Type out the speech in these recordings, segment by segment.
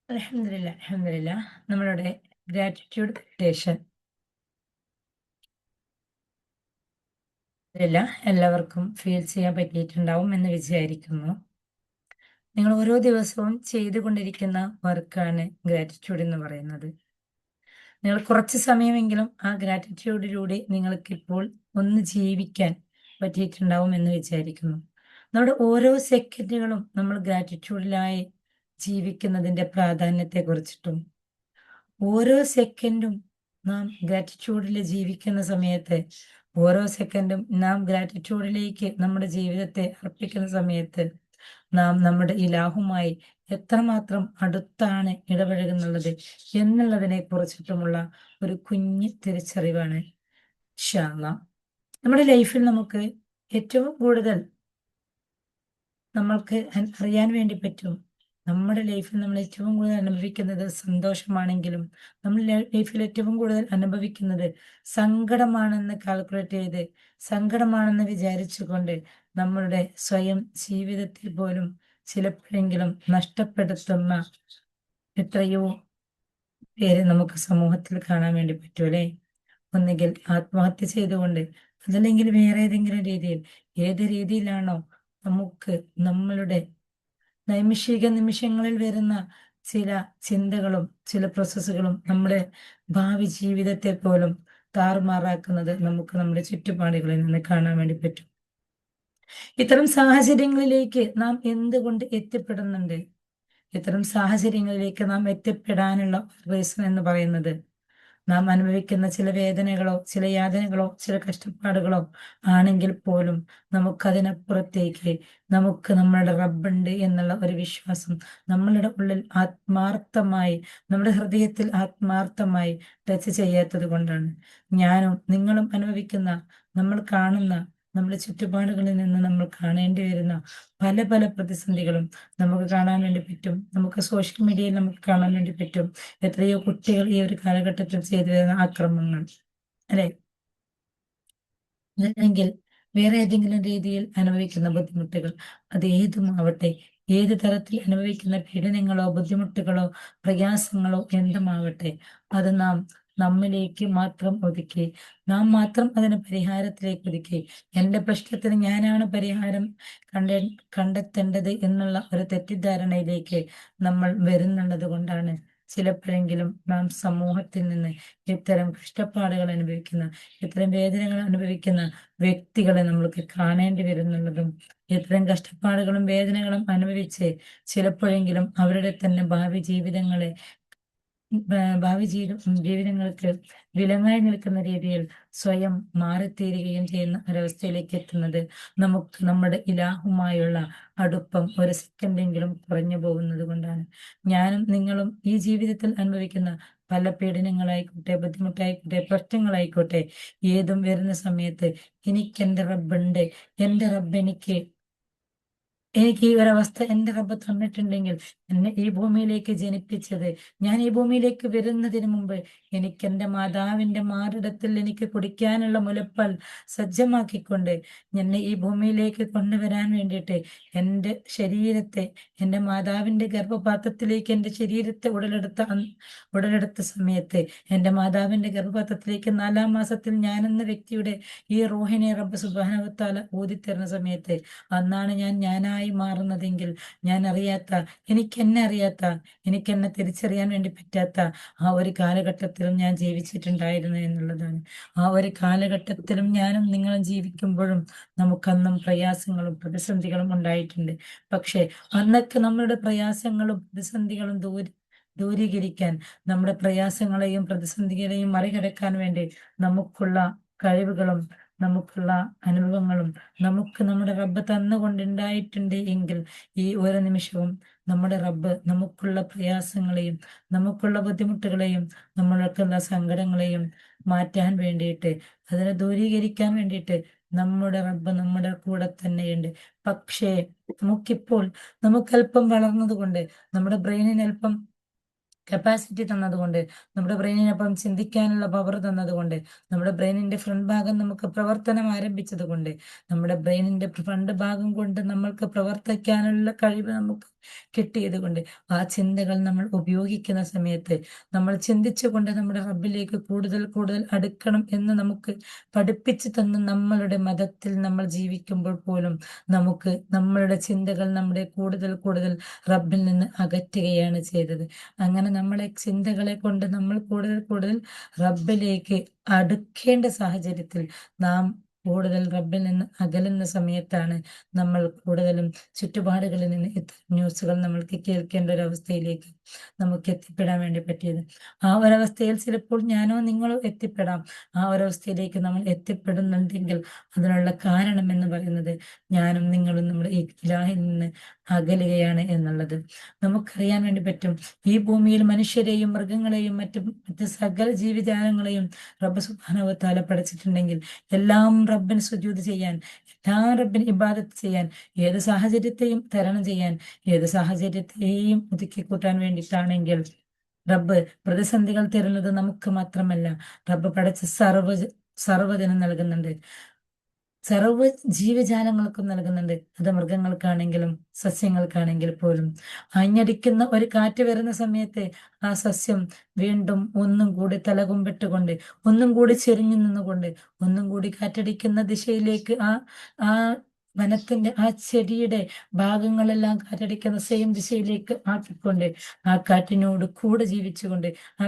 അൽഹംദുലില്ലാ, അൽഹംദുലില്ലാ. നമ്മളുടെ ഗ്രാറ്റിറ്റ്യൂഡ് മെഡിറ്റേഷൻ എല്ലാവർക്കും ഫീൽ ചെയ്യാൻ പറ്റിയിട്ടുണ്ടാവും എന്ന് വിചാരിക്കുന്നു. നിങ്ങൾ ഓരോ ദിവസവും ചെയ്തുകൊണ്ടിരിക്കുന്ന വർക്കാണ് ഗ്രാറ്റിറ്റ്യൂഡ് എന്ന് പറയുന്നത്. നിങ്ങൾ കുറച്ച് സമയമെങ്കിലും ആ ഗ്രാറ്റിറ്റ്യൂഡിലൂടെ നിങ്ങൾക്കിപ്പോൾ ഒന്ന് ജീവിക്കാൻ പറ്റിയിട്ടുണ്ടാവും എന്ന് വിചാരിക്കുന്നു. നമ്മുടെ ഓരോ സെക്കൻഡുകളും നമ്മൾ ഗ്രാറ്റിറ്റ്യൂഡിലായി ജീവിക്കുന്നതിന്റെ പ്രാധാന്യത്തെക്കുറിച്ചിട്ടും ഓരോ സെക്കൻഡും നാം ഗ്രാറ്റിറ്റ്യൂഡിൽ ജീവിക്കുന്ന സമയത്ത് ഓരോ സെക്കൻഡും നാം ഗ്രാറ്റിറ്റ്യൂഡിലേക്ക് നമ്മുടെ ജീവിതത്തെ അർപ്പിക്കുന്ന സമയത്ത് നാം നമ്മുടെ ഇലാഹുമായി എത്രമാത്രം അടുത്താണ് ഇടപഴകുന്നുള്ളത് എന്നുള്ളതിനെ കുറിച്ചിട്ടുമുള്ള ഒരു കുഞ്ഞു തിരിച്ചറിവാണ് ഇൻഷാ അല്ലാഹ്. നമ്മുടെ ലൈഫിൽ നമുക്ക് ഏറ്റവും കൂടുതൽ നമ്മൾക്ക് അറിയാൻ വേണ്ടി പറ്റും. നമ്മുടെ ലൈഫിൽ നമ്മൾ ഏറ്റവും കൂടുതൽ അനുഭവിക്കുന്നത് സന്തോഷമാണെങ്കിലും, നമ്മൾ ലൈഫിൽ ഏറ്റവും കൂടുതൽ അനുഭവിക്കുന്നത് സങ്കടമാണെന്ന് കാൽക്കുലേറ്റ് ചെയ്ത്, സങ്കടമാണെന്ന് വിചാരിച്ചുകൊണ്ട് നമ്മളുടെ സ്വയം ജീവിതത്തിൽ പോലും ചിലപ്പോഴെങ്കിലും നഷ്ടപ്പെടുത്തുന്ന എത്രയോ പേരെ നമുക്ക് സമൂഹത്തിൽ കാണാൻ വേണ്ടി പറ്റും അല്ലേ? ഒന്നുകിൽ ആത്മഹത്യ ചെയ്തുകൊണ്ട്, അതല്ലെങ്കിൽ വേറെ ഏതെങ്കിലും രീതിയിൽ, ഏത് രീതിയിലാണോ നമുക്ക് നമ്മളുടെ നൈമിഷിക നിമിഷങ്ങളിൽ വരുന്ന ചില ചിന്തകളും ചില പ്രോസസ്സുകളും നമ്മുടെ ഭാവി ജീവിതത്തെ പോലും താറുമാറാക്കുന്നത് നമുക്ക് നമ്മുടെ ചുറ്റുപാടുകളിൽ നിന്ന് കാണാൻ വേണ്ടി പറ്റും. ഇത്തരം സാഹചര്യങ്ങളിലേക്ക് നാം എന്തുകൊണ്ട് എത്തിപ്പെടുന്നുണ്ട്? ഇത്തരം സാഹചര്യങ്ങളിലേക്ക് നാം എത്തിപ്പെടാനുള്ള റീസൺ എന്ന് പറയുന്നത് നാം അനുഭവിക്കുന്ന ചില വേദനകളോ ചില യാതനകളോ ചില കഷ്ടപ്പാടുകളോ ആണെങ്കിൽ പോലും നമുക്കതിനപ്പുറത്തേക്ക് നമുക്ക് നമ്മളുടെ റബ്ബുണ്ട് എന്നുള്ള ഒരു വിശ്വാസം നമ്മളുടെ ഉള്ളിൽ ആത്മാർത്ഥമായി നമ്മുടെ ഹൃദയത്തിൽ ആത്മാർത്ഥമായി ടച്ച് ചെയ്യാത്തത് കൊണ്ടാണ് ഞാനും നിങ്ങളും അനുഭവിക്കുന്ന നമ്മൾ കാണുന്ന നമ്മുടെ ചുറ്റുപാടുകളിൽ നിന്ന് നമ്മൾ കാണേണ്ടി വരുന്ന പല പല പ്രതിസന്ധികളും നമുക്ക് കാണാൻ വേണ്ടി പറ്റും. നമുക്ക് സോഷ്യൽ മീഡിയയിൽ നമുക്ക് കാണാൻ വേണ്ടി പറ്റും. എത്രയോ കുട്ടികൾ ഈ ഒരു കാലഘട്ടത്തിൽ ചെയ്തു വരുന്ന ആക്രമണങ്ങൾ അല്ലെ? അല്ലെങ്കിൽ വേറെ ഏതെങ്കിലും രീതിയിൽ അനുഭവിക്കുന്ന ബുദ്ധിമുട്ടുകൾ അത് ഏതുമാവട്ടെ, ഏത് തരത്തിൽ അനുഭവിക്കുന്ന പീഡനങ്ങളോ ബുദ്ധിമുട്ടുകളോ പ്രയാസങ്ങളോ എന്തുമാവട്ടെ, അത് നാം നമ്മിലേക്ക് മാത്രം ഒതുക്കി നാം മാത്രം അതിന് പരിഹാരത്തിലേക്ക് ഒതുക്കി എൻ്റെ പ്രശ്നത്തിന് ഞാനാണ് പരിഹാരം കണ്ടെ കണ്ടെത്തേണ്ടത് എന്നുള്ള ഒരു തെറ്റിദ്ധാരണയിലേക്ക് നമ്മൾ വരുന്നുള്ളത് കൊണ്ടാണ് ചിലപ്പോഴെങ്കിലും നാം സമൂഹത്തിൽ നിന്ന് ഇത്തരം കഷ്ടപ്പാടുകൾ അനുഭവിക്കുന്ന ഇത്തരം വേദനകൾ അനുഭവിക്കുന്ന വ്യക്തികളെ നമ്മൾക്ക് കാണേണ്ടി വരുന്നുള്ളതും ഇത്തരം കഷ്ടപ്പാടുകളും വേദനകളും അനുഭവിച്ച് ചിലപ്പോഴെങ്കിലും അവരുടെ തന്നെ ഭാവി ജീവിതങ്ങൾക്ക് വിലങ്ങായി നിൽക്കുന്ന രീതിയിൽ സ്വയം മാറിത്തീരുകയും ചെയ്യുന്ന ഒരവസ്ഥയിലേക്ക് എത്തുന്നത് നമുക്ക് നമ്മുടെ ഇലാഹുമായുള്ള അടുപ്പം ഒരു സെക്കൻഡെങ്കിലും കുറഞ്ഞു പോകുന്നത് കൊണ്ടാണ്. ഞാനും നിങ്ങളും ഈ ജീവിതത്തിൽ അനുഭവിക്കുന്ന പല പീഡനങ്ങളായിക്കോട്ടെ ബുദ്ധിമുട്ടായിക്കോട്ടെ പ്രശ്നങ്ങളായിക്കോട്ടെ ഏതും വരുന്ന സമയത്ത് എനിക്ക് എൻ്റെ റബ്ബുണ്ട്, എൻ്റെ റബ്ബ് എനിക്ക് ഈ ഒരവസ്ഥ എൻ്റെ റബ്ബ് തന്നിട്ടുണ്ടെങ്കിൽ എന്നെ ഈ ഭൂമിയിലേക്ക് ജനിപ്പിച്ചത് ഞാൻ ഈ ഭൂമിയിലേക്ക് വരുന്നതിന് മുമ്പ് എനിക്ക് എൻ്റെ മാതാവിൻ്റെ മാറിടത്തിൽ എനിക്ക് കുടിക്കാനുള്ള മുലപ്പാൽ സജ്ജമാക്കിക്കൊണ്ട് എന്നെ ഈ ഭൂമിയിലേക്ക് കൊണ്ടുവരാൻ വേണ്ടിയിട്ട് എൻ്റെ ശരീരത്തെ എൻ്റെ മാതാവിൻ്റെ ഗർഭപാത്രത്തിലേക്ക് എൻ്റെ ശരീരത്തെ ഉടലെടുത്ത സമയത്ത് എൻ്റെ മാതാവിൻ്റെ ഗർഭപാത്രത്തിലേക്ക് 4-ാം മാസത്തിൽ ഞാനെന്ന വ്യക്തിയുടെ ഈ റൂഹിനെ റബ്ബ് സുബ്ഹാനഹു വ തആല ഊതിത്തരുന്ന സമയത്ത് അന്നാണ് ഞാനായി മാറുന്നതെങ്കിൽ ഞാൻ അറിയാത്ത എന്നെ അറിയാത്ത എന്നെ തിരിച്ചറിയാൻ വേണ്ടി പറ്റാത്ത ആ ഒരു കാലഘട്ടത്തിലും ഞാൻ ജീവിച്ചിട്ടുണ്ടായിരുന്നു എന്നുള്ളതാണ്. ആ ഒരു കാലഘട്ടത്തിലും ഞാനും നിങ്ങളും ജീവിക്കുമ്പോഴും നമുക്കന്നും പ്രയാസങ്ങളും പ്രതിസന്ധികളും ഉണ്ടായിട്ടുണ്ട്. പക്ഷേ അന്നൊക്കെ നമ്മളുടെ പ്രയാസങ്ങളും പ്രതിസന്ധികളും ദൂരീകരിക്കാൻ നമ്മുടെ പ്രയാസങ്ങളെയും പ്രതിസന്ധികളെയും മറികടക്കാൻ വേണ്ടി നമുക്കുള്ള കഴിവുകളും നമുക്കുള്ള അനുഭവങ്ങളും നമുക്ക് നമ്മുടെ റബ്ബ് തന്നുകൊണ്ടുണ്ടായിട്ടുണ്ട് എങ്കിൽ ഈ ഓരോ നിമിഷവും നമ്മുടെ റബ്ബ് നമുക്കുള്ള പ്രയാസങ്ങളെയും നമുക്കുള്ള ബുദ്ധിമുട്ടുകളെയും നമ്മൾക്കുള്ള സങ്കടങ്ങളെയും മാറ്റാൻ വേണ്ടിയിട്ട് അതിനെ ദൂരീകരിക്കാൻ വേണ്ടിയിട്ട് നമ്മുടെ റബ്ബ് നമ്മുടെ കൂടെ തന്നെയുണ്ട്. പക്ഷേ നമുക്കല്പം വളർന്നത് കൊണ്ട് നമ്മുടെ ബ്രെയിനിന് അല്പം കപ്പാസിറ്റി തന്നതുകൊണ്ട്, നമ്മുടെ ബ്രെയിനിനൊപ്പം ചിന്തിക്കാനുള്ള പവർ തന്നതുകൊണ്ട്, നമ്മുടെ ബ്രെയിനിന്റെ ഫ്രണ്ട് ഭാഗം നമുക്ക് പ്രവർത്തനം ആരംഭിച്ചത് കൊണ്ട്, നമ്മുടെ ബ്രെയിനിന്റെ ഫ്രണ്ട് ഭാഗം കൊണ്ട് നമ്മൾക്ക് പ്രവർത്തിക്കാനുള്ള കഴിവ് നമുക്ക് കിട്ടിയത് കൊണ്ട്, ആ ചിന്തകൾ നമ്മൾ ഉപയോഗിക്കുന്ന സമയത്ത് നമ്മൾ ചിന്തിച്ചുകൊണ്ട് നമ്മുടെ റബ്ബിലേക്ക് കൂടുതൽ കൂടുതൽ അടുക്കണം എന്ന് നമുക്ക് പഠിപ്പിച്ചു തന്ന നമ്മളുടെ മതത്തിൽ നമ്മൾ ജീവിക്കുമ്പോൾ പോലും നമുക്ക് നമ്മളുടെ ചിന്തകൾ നമ്മുടെ കൂടുതൽ കൂടുതൽ റബ്ബിൽ നിന്ന് അകറ്റുകയാണ് ചെയ്തത്. അങ്ങനെ നമ്മളെ ചിന്തകളെ കൊണ്ട് നമ്മൾ കൂടുതൽ കൂടുതൽ റബ്ബിലേക്ക് അടുക്കേണ്ട സാഹചര്യത്തിൽ നാം കൂടുതൽ റബ്ബിൽ നിന്ന് അകലുന്ന സമയത്താണ് നമ്മൾ കൂടുതലും ചുറ്റുപാടുകളിൽ നിന്ന് ഇത്തരം ന്യൂസുകൾ നമ്മൾക്ക് കേൾക്കേണ്ട ഒരു അവസ്ഥയിലേക്ക് നമുക്ക് എത്തിപ്പെടാൻ വേണ്ടി പറ്റിയത്. ആ ഒരവസ്ഥയിൽ ചിലപ്പോൾ ഞാനോ നിങ്ങളോ എത്തിപ്പെടാം. ആ ഒരവസ്ഥയിലേക്ക് നമ്മൾ എത്തിപ്പെടുന്നുണ്ടെങ്കിൽ അതിനുള്ള കാരണം എന്ന് പറയുന്നത് ഞാനും നിങ്ങളും നമ്മുടെ ഈ ഇലാഹിൽ നിന്ന് അകലുകയാണ് എന്നുള്ളത് നമുക്കറിയാൻ വേണ്ടി പറ്റും. ഈ ഭൂമിയിൽ മനുഷ്യരെയും മൃഗങ്ങളെയും മറ്റ് സകല ജീവിജാലങ്ങളെയും റബ്ബ് സുബ്ഹാനഹു വ തആല പഠിച്ചിട്ടുണ്ടെങ്കിൽ എല്ലാം റബ്ബിന് സുജൂദ് ചെയ്യാൻ, എല്ലാ റബ്ബിന് ഇബാദത്ത് ചെയ്യാൻ, ഏത് സാഹചര്യത്തെയും തരണം ചെയ്യാൻ, ഏത് സാഹചര്യത്തെയും ഒതുക്കിക്കൂട്ടാൻ വേണ്ടിയിട്ടാണെങ്കിൽ റബ്ബ് പ്രതിസന്ധികൾ തരുന്നത് നമുക്ക് മാത്രമല്ല, റബ്ബ് പഠിച്ച സർവ്വതിനും നൽകുന്നുണ്ട്. സർവ്വ ജീവജാലങ്ങൾക്കും നൽകുന്നുണ്ട്. അത് മൃഗങ്ങൾക്കാണെങ്കിലും സസ്യങ്ങൾക്കാണെങ്കിൽ പോലും. ആഞ്ഞടിക്കുന്ന ഒരു കാറ്റ് വരുന്ന സമയത്ത് ആ സസ്യം വീണ്ടും ഒന്നും കൂടി തലകുമ്പിട്ടുകൊണ്ട്, ഒന്നും കൂടി ചെരിഞ്ഞു നിന്നുകൊണ്ട്, ഒന്നും കൂടി കാറ്റടിക്കുന്ന ദിശയിലേക്ക് ആ വനത്തിന്റെ ആ ചെടിയുടെ ഭാഗങ്ങളെല്ലാം കാറ്റടിക്കുന്ന സെയിം ദിശയിലേക്ക് ആക്കിക്കൊണ്ട്, ആ കാറ്റിനോട് കൂടെ ജീവിച്ചുകൊണ്ട്, ആ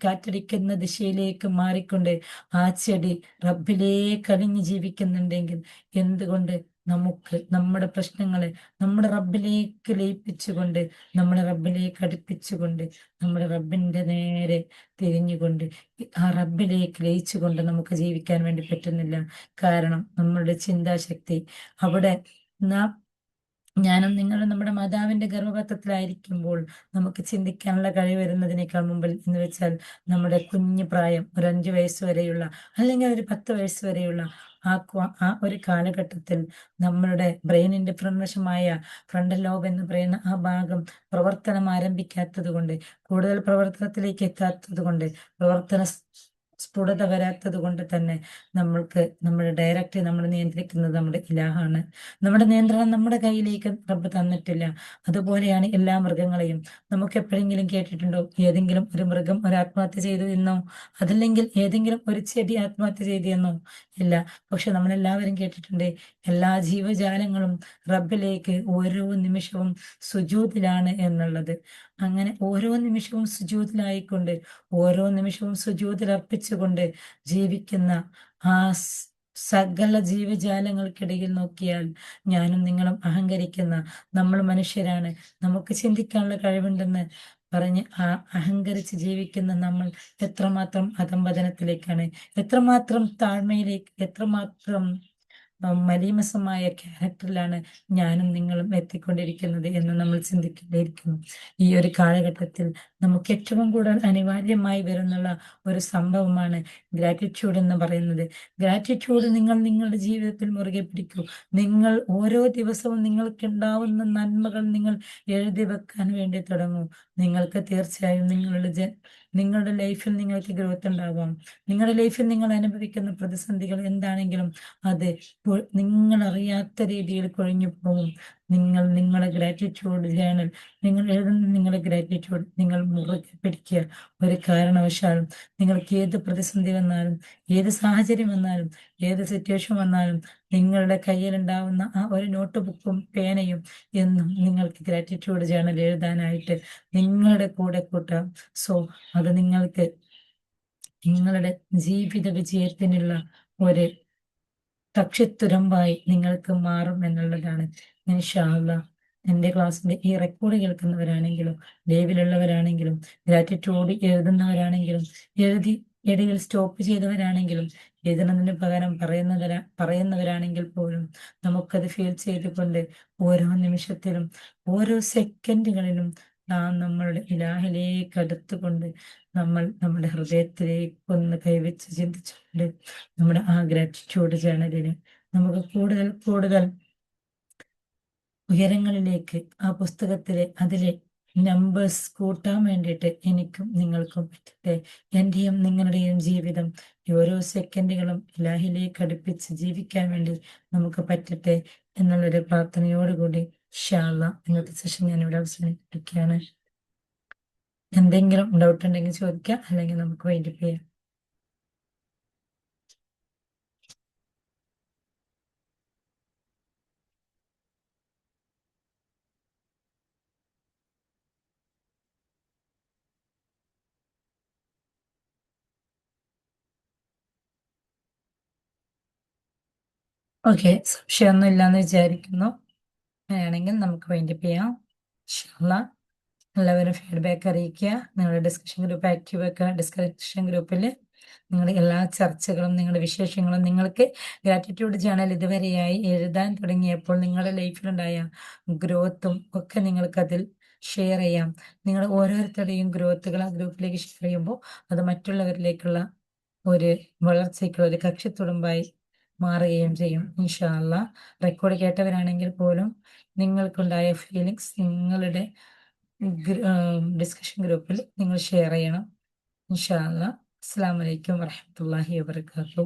കാറ്റടിക്കുന്ന ദിശയിലേക്ക് മാറിക്കൊണ്ട് ആ ചെടി റബ്ബിലേക്ക് അലിഞ്ഞു ജീവിക്കുന്നുണ്ടെങ്കിൽ എന്തുകൊണ്ട് നമുക്ക് നമ്മുടെ പ്രശ്നങ്ങളെ നമ്മുടെ റബ്ബിലേക്ക് ലയിപ്പിച്ചുകൊണ്ട്, നമ്മുടെ റബ്ബിലേക്ക് അടുപ്പിച്ചുകൊണ്ട്, നമ്മുടെ റബ്ബിന്റെ നേരെ തിരിഞ്ഞുകൊണ്ട് ആ റബ്ബിലേക്ക് ലയിച്ചുകൊണ്ട് നമുക്ക് ജീവിക്കാൻ വേണ്ടി പറ്റുന്നില്ല? കാരണം നമ്മളുടെ ചിന്താശക്തി അവിടെ ഞാനും നിങ്ങളും നമ്മുടെ മാതാവിന്റെ ഗർഭപാത്രത്തിലായിരിക്കുമ്പോൾ നമുക്ക് ചിന്തിക്കാനുള്ള കഴിവ് വരുന്നതിനേക്കാൾ മുമ്പിൽ എന്ന് വെച്ചാൽ നമ്മുടെ കുഞ്ഞു പ്രായം, ഒരു 5 വയസ്സ് വരെയുള്ള അല്ലെങ്കിൽ ഒരു 10 വയസ്സ് വരെയുള്ള ആ ഒരു കാലഘട്ടത്തിൽ നമ്മളുടെ ബ്രെയിനിന്റെ ഫ്രണ്ട് ഫ്രണ്ടൽ ലോബ് എന്ന് പറയുന്ന ആ ഭാഗം പ്രവർത്തനം ആരംഭിക്കാത്തത് കൊണ്ട്, കൂടുതൽ പ്രവർത്തനത്തിലേക്ക് എത്താത്തത് കൊണ്ട്, പ്രവർത്തന സ്ഫുടത വരാത്തത് കൊണ്ട് തന്നെ നമ്മൾക്ക് നമ്മുടെ ഡയറക്റ്റ് നമ്മൾ നിയന്ത്രിക്കുന്നത് നമ്മുടെ ഇലാഹാണ്. നമ്മുടെ നിയന്ത്രണം നമ്മുടെ കയ്യിലേക്ക് റബ്ബ് തന്നിട്ടില്ല. അതുപോലെയാണ് എല്ലാ മൃഗങ്ങളെയും. നമുക്ക് എപ്പോഴെങ്കിലും കേട്ടിട്ടുണ്ടോ ഏതെങ്കിലും ഒരു മൃഗം ഒരു ആത്മഹത്യ ചെയ്തു എന്നോ, അതല്ലെങ്കിൽ ഏതെങ്കിലും ഒരു ചെടി ആത്മഹത്യ ചെയ്തു എന്നോ? ഇല്ല. പക്ഷെ നമ്മളെല്ലാവരും കേട്ടിട്ടുണ്ട് എല്ലാ ജീവജാലങ്ങളും റബ്ബിലേക്ക് ഓരോ നിമിഷവും സുജൂദിലാണ് എന്നുള്ളത്. അങ്ങനെ ഓരോ നിമിഷവും സുജൂദിലായിക്കൊണ്ട്, ഓരോ നിമിഷവും സുജൂദിൽ അർപ്പിച്ചുകൊണ്ട് ജീവിക്കുന്ന ആ സകല ജീവജാലങ്ങൾക്കിടയിൽ നോക്കിയാൽ ഞാനും നിങ്ങളും അഹങ്കരിക്കുന്ന, നമ്മൾ മനുഷ്യരാണ്, നമുക്ക് ചിന്തിക്കാനുള്ള കഴിവുണ്ടെന്ന് പറഞ്ഞ് അഹങ്കരിച്ച് ജീവിക്കുന്ന നമ്മൾ എത്രമാത്രം അധംപതനത്തിലേക്കാണ്, എത്രമാത്രം താഴ്മയിലേക്ക്, എത്രമാത്രം മലീമസമായ ക്യാരക്ടറിലാണ് ഞാനും നിങ്ങളും എത്തിക്കൊണ്ടിരിക്കുന്നത് എന്ന് നമ്മൾ ചിന്തിക്കേണ്ടിയിരിക്കുന്നു. ഈ ഒരു കാലഘട്ടത്തിൽ നമുക്ക് ഏറ്റവും കൂടുതൽ അനിവാര്യമായി വരുന്നുള്ള ഒരു സംഭവമാണ് ഗ്രാറ്റിറ്റ്യൂഡ് എന്ന് പറയുന്നത്. ഗ്രാറ്റിറ്റ്യൂഡ് നിങ്ങൾ നിങ്ങളുടെ ജീവിതത്തിൽ മുറുകെ പിടിക്കൂ. നിങ്ങൾ ഓരോ ദിവസവും നിങ്ങൾക്കുണ്ടാവുന്ന നന്മകൾ നിങ്ങൾ എഴുതി വെക്കാൻ വേണ്ടി തുടങ്ങൂ. നിങ്ങൾക്ക് തീർച്ചയായും നിങ്ങളുടെ ലൈഫിൽ നിങ്ങൾക്ക് ഗ്രോത്ത് ഉണ്ടാവാം. നിങ്ങളുടെ ലൈഫിൽ നിങ്ങൾ അനുഭവിക്കുന്ന പ്രതിസന്ധികൾ എന്താണെങ്കിലും അത് നിങ്ങൾ അറിയാത്ത രീതിയിൽ കൊഴിഞ്ഞു പോകും. നിങ്ങളുടെ ഗ്രാറ്റിറ്റ്യൂഡ് ജേണൽ, നിങ്ങൾ എഴുതുന്ന നിങ്ങളുടെ ഗ്രാറ്റിറ്റ്യൂഡ് നിങ്ങൾ മുറുകെ പിടിക്കുക. ഒരു കാരണവശാലും നിങ്ങൾക്ക് ഏത് പ്രതിസന്ധി വന്നാലും, ഏത് സാഹചര്യം വന്നാലും, ഏത് സിറ്റുവേഷൻ വന്നാലും നിങ്ങളുടെ കയ്യിലുണ്ടാവുന്ന ആ ഒരു നോട്ട് ബുക്കും പേനയും എന്നും നിങ്ങൾക്ക് ഗ്രാറ്റിറ്റ്യൂഡ് ജേണൽ എഴുതാനായിട്ട് നിങ്ങളുടെ കൂടെ കൂട്ടാം. സോ അത് നിങ്ങൾക്ക് നിങ്ങളുടെ ജീവിത വിജയത്തിനുള്ള ഒരു കക്ഷിത്തുരമ്പായി നിങ്ങൾക്ക് മാറും എന്നുള്ളതാണ്. ഇൻഷാ അല്ലാഹ് എൻ്റെ ക്ലാസ്സിന്റെ ഈ റെക്കോർഡ് കേൾക്കുന്നവരാണെങ്കിലും, ലൈവിലുള്ളവരാണെങ്കിലും, ഗ്രാറ്റിറ്റ്യൂഡ് എഴുതുന്നവരാണെങ്കിലും, എഴുതി ഇടയിൽ സ്റ്റോപ്പ് ചെയ്തവരാണെങ്കിലും, എഴുതുന്നതിന് പകരം പറയുന്നവരാണെങ്കിൽ പോലും നമുക്കത് ഫീൽ ചെയ്തുകൊണ്ട് ഓരോ നിമിഷത്തിലും ഓരോ സെക്കൻഡുകളിലും നാം നമ്മളുടെ ഇലാഹിലേക്ക് അടുത്തുകൊണ്ട് നമ്മൾ നമ്മുടെ ഹൃദയത്തിലേക്ക് ഒന്ന് കൈവച്ച് ചിന്തിച്ചുകൊണ്ട് നമ്മുടെ ആ ഗ്രാറ്റിറ്റ്യൂഡ് ജേണലിന് നമുക്ക് കൂടുതൽ കൂടുതൽ ഉയരങ്ങളിലേക്ക് ആ പുസ്തകത്തിലെ അതിലെ നമ്പേഴ്സ് കൂട്ടാൻ വേണ്ടിയിട്ട് എനിക്കും നിങ്ങൾക്കും പറ്റട്ടെ. എൻ്റെയും നിങ്ങളുടെയും ജീവിതം ഈ ഓരോ സെക്കൻഡുകളും ഇലാഹിലേക്ക് അടുപ്പിച്ച് ജീവിക്കാൻ വേണ്ടി നമുക്ക് പറ്റട്ടെ എന്നുള്ളൊരു പ്രാർത്ഥനയോടുകൂടി ഇൻഷാ അല്ലാഹ് ഇന്നത്തെ സെഷൻ ഞാനിവിടെ അവസാനിപ്പിക്കുകയാണ്. എന്തെങ്കിലും ഡൗട്ട് ഉണ്ടെങ്കിൽ ചോദിക്കാം, അല്ലെങ്കിൽ നമുക്ക് വൈൻഡപ്പ് ചെയ്യാം. ഓക്കെ, സംശയമൊന്നും ഇല്ലാന്ന് വിചാരിക്കുന്നു. അങ്ങനെയാണെങ്കിൽ നമുക്ക് വൈൻഡപ്പ് ചെയ്യാം. ഇൻഷാ അല്ലാഹ് എല്ലാവരും ഫീഡ്ബാക്ക് അറിയിക്കുക. നിങ്ങളുടെ ഡിസ്കഷൻ ഗ്രൂപ്പ് ആക്റ്റീവ് ആക്കുക. ഡിസ്കഷൻ ഗ്രൂപ്പിൽ നിങ്ങളുടെ എല്ലാ ചർച്ചകളും നിങ്ങളുടെ വിശേഷങ്ങളും നിങ്ങൾക്ക് ഗ്രാറ്റിറ്റ്യൂഡ് ജേണൽ ഇതുവരെയായി എഴുതാൻ തുടങ്ങിയപ്പോൾ നിങ്ങളുടെ ലൈഫിലുണ്ടായ ഗ്രോത്തും ഒക്കെ നിങ്ങൾക്കതിൽ ഷെയർ ചെയ്യാം. നിങ്ങൾ ഓരോരുത്തരുടെയും ഗ്രോത്തുകൾ ആ ഗ്രൂപ്പിലേക്ക് ഷെയർ ചെയ്യുമ്പോൾ അത് മറ്റുള്ളവരിലേക്കുള്ള ഒരു വളർച്ചയ്ക്കുള്ള ഒരു കക്ഷിത്തുടുമ്പായി മാറുകയും ചെയ്യും. ഇൻഷാ അല്ലാഹ് റെക്കോർഡ് കേട്ടവരാണെങ്കിൽ പോലും നിങ്ങൾക്കുണ്ടായ ഫീലിങ്സ് നിങ്ങളുടെ ഡിസ്കഷൻ ഗ്രൂപ്പിൽ നിങ്ങൾ ഷെയർ ചെയ്യണം. ഇൻഷാ അല്ലാഹ്. അസ്സലാമു അലൈക്കും വറഹ്മത്തുള്ളാഹി വബറകാതുഹു.